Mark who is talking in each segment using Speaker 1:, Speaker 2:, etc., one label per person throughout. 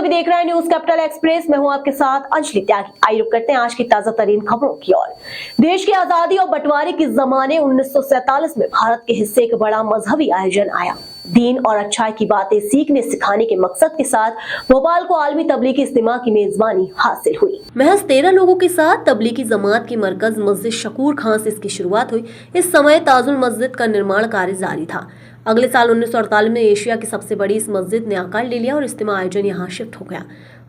Speaker 1: सभी देख रहे हैं न्यूज कैपिटल एक्सप्रेस। मैं हूं आपके साथ अंजलि त्यागी। आइए रुक करते हैं आज की ताजा तरीन खबरों की ओर। देश की आजादी और बंटवारे के जमाने 1947 में भारत के हिस्से एक बड़ा मजहबी आयोजन आया। दीन और अच्छाई की बातें सीखने सिखाने के मकसद के साथ भोपाल को आलमी तबलीगी इज्तिमा की मेजबानी हासिल हुई। महज 13 लोगों के साथ तबलीगी जमात की मरकज मस्जिद शकूर खां से इसकी शुरुआत हुई। इस समय ताजुल मस्जिद का निर्माण कार्य जारी था। अगले साल 1948 में एशिया की सबसे बड़ी इस मस्जिद ने आकार ले लिया और इज्तिमा आयोजन यहाँ शिफ्ट हो गया।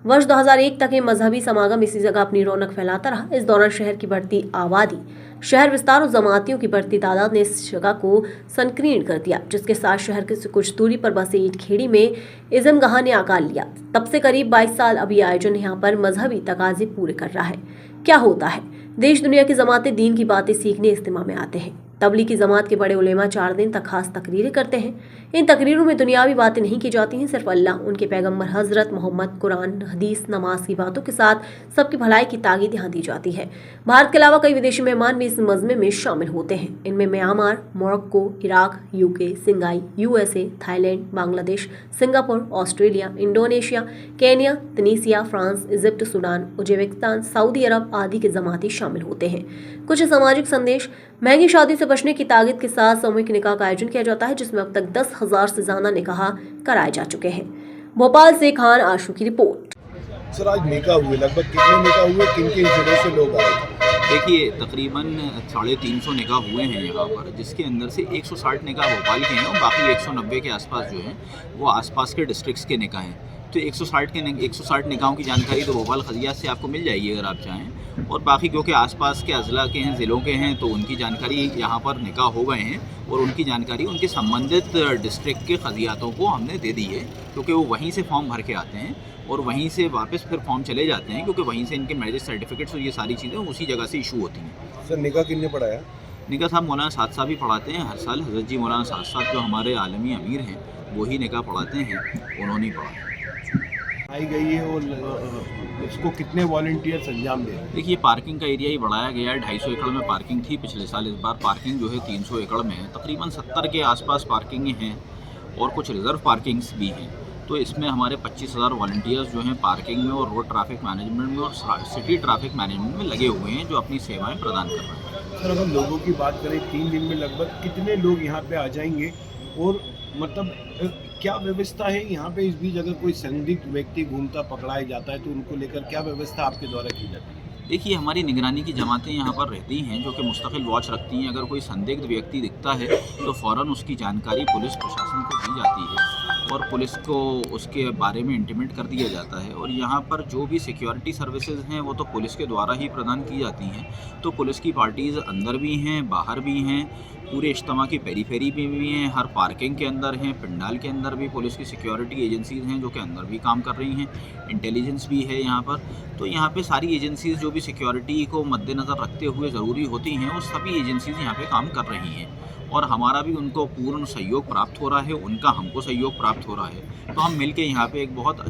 Speaker 1: वर्ष 2001 तक ये मजहबी समागम इसी जगह अपनी रौनक फैलाता रहा। इस दौरान शहर की बढ़ती आबादी, शहर विस्तार और जमातियों की बढ़ती तादाद ने इस जगह को संकीर्ण कर दिया, जिसके साथ शहर के कुछ दूरी पर बसे ईंट खेड़ी में इज़मगाह ने आकार लिया। तब से करीब 22 साल अब ये आयोजन यहाँ पर मजहबी तकाजे पूरे कर रहा है। क्या होता है, देश दुनिया की जमातें दीन की बातें सीखने इज्तिमा में आते हैं। तबलीगी जमात के बड़े उलेमा 4 दिन तक खास तकरीरें करते हैं। इन तकरीरों में दुनियावी बातें नहीं की जाती हैं, सिर्फ अल्लाह, उनके पैगंबर हजरत मोहम्मद, कुरान, हदीस, नमाज की बातों के साथ सबकी भलाई की ताकीद यहाँ दी जाती है। भारत के अलावा कई विदेशी मेहमान भी इस मजमे में शामिल होते हैं। इनमें म्यांमार, मोरक्को, इराक, यूके, सिंगाई, USA, Thailand, Bangladesh, Singapore, Australia, Indonesia, Kenya, Tunisia, France, Egypt, Sudan, Uzbekistan, Saudi Arab आदि के जमाती शामिल होते हैं। कुछ सामाजिक संदेश। महंगी शादी से बचने की ताकीद के साथ सामूहिक निकाह का आयोजन किया जाता है, जिसमें अब तक 10,000 से ज्यादा निकाह कराए जा चुके हैं। भोपाल से खान आशु की रिपोर्ट।
Speaker 2: सर, आज निकाह हुए, लगभग कितने निकाह हुए, किन किन जिलों से लोग आए?
Speaker 3: देखिए, तकरीबन 350 निकाह हुए हैं यहाँ पर, जिसके अंदर से 160 निकाह भोपाल के हैं और बाकी 190 के आसपास जो हैं वो आसपास के डिस्ट्रिक्ट्स के निकाह हैं। तो 160 निकाहों की जानकारी तो भोपाल खजियात से आपको मिल जाएगी अगर आप चाहें, और बाकी क्योंकि आसपास के अजला के हैं, ज़िलों के हैं, तो उनकी जानकारी यहाँ पर निकाह हो गए हैं और उनकी जानकारी उनके संबंधित डिस्ट्रिक्ट के खजियातों को हमने दे दी है, क्योंकि वो वहीं से फॉर्म भर के आते हैं और वहीं से वापस फिर फॉर्म चले जाते हैं, क्योंकि वहीं से इनके मैरिज सर्टिफिकेट्स और ये सारी चीज़ें उसी जगह से इशू होती हैं।
Speaker 2: सर, निकाह किसने पढ़ाया?
Speaker 3: निकाह साहब मौलाना साद साहब ही पढ़ाते हैं हर साल। हज़रत जी मौलाना साद साहब जो हमारे आलमी अमीर हैं वही निकाह पढ़ाते हैं, उन्होंने ही पढ़ाया।
Speaker 2: आई गई है और इसको कितने वॉलंटियर्स अंजाम दे रहे हैं?
Speaker 3: देखिए, पार्किंग का एरिया ही बढ़ाया गया है। 250 एकड़ में पार्किंग थी पिछले साल, इस बार पार्किंग जो है 300 एकड़ में है। तकरीबन 70 के आसपास पार्किंगें हैं और कुछ रिजर्व पार्किंग्स भी हैं। तो इसमें हमारे 25,000 वॉलंटियर्स जो हैं पार्किंग में और रोड ट्रैफिक मैनेजमेंट में और सिटी ट्रैफिक मैनेजमेंट में लगे हुए हैं, जो अपनी सेवाएं प्रदान कर रहे हैं।
Speaker 2: सर, अगर लोगों की बात करें, 3 दिन में लगभग कितने लोग यहाँ पे आ जाएंगे और मतलब क्या व्यवस्था है यहाँ पे? इस बीच अगर कोई संदिग्ध व्यक्ति घूमता पकड़ाया जाता है तो उनको लेकर क्या व्यवस्था आपके द्वारा की जाती है?
Speaker 3: देखिए, हमारी निगरानी की जमातें यहाँ पर रहती हैं, जो कि मुस्तकिल वॉच रखती हैं। अगर कोई संदिग्ध व्यक्ति दिखता है तो फ़ौरन उसकी जानकारी पुलिस प्रशासन को दी जाती है और पुलिस को उसके बारे में इंटीमेट कर दिया जाता है। और यहाँ पर जो भी सिक्योरिटी सर्विसेज हैं वो तो पुलिस के द्वारा ही प्रदान की जाती हैं। तो पुलिस की पार्टीज़ अंदर भी हैं, बाहर भी हैं, पूरे इज्तिमा की पेरीफेरी में भी हैं, हर पार्किंग के अंदर हैं, पंडाल के अंदर भी पुलिस की सिक्योरिटी एजेंसीज़ हैं जो कि अंदर भी काम कर रही हैं। इंटेलिजेंस भी है यहाँ पर। तो यहाँ पे सारी एजेंसीज़ जो भी सिक्योरिटी को मद्देनज़र रखते हुए ज़रूरी होती हैं, वो सभी एजेंसीज़ यहाँ पे काम कर रही हैं और हमारा भी उनको पूर्ण सहयोग प्राप्त हो रहा है, उनका हमको सहयोग प्राप्त हो रहा है। तो हम मिल के यहाँ पे एक बहुत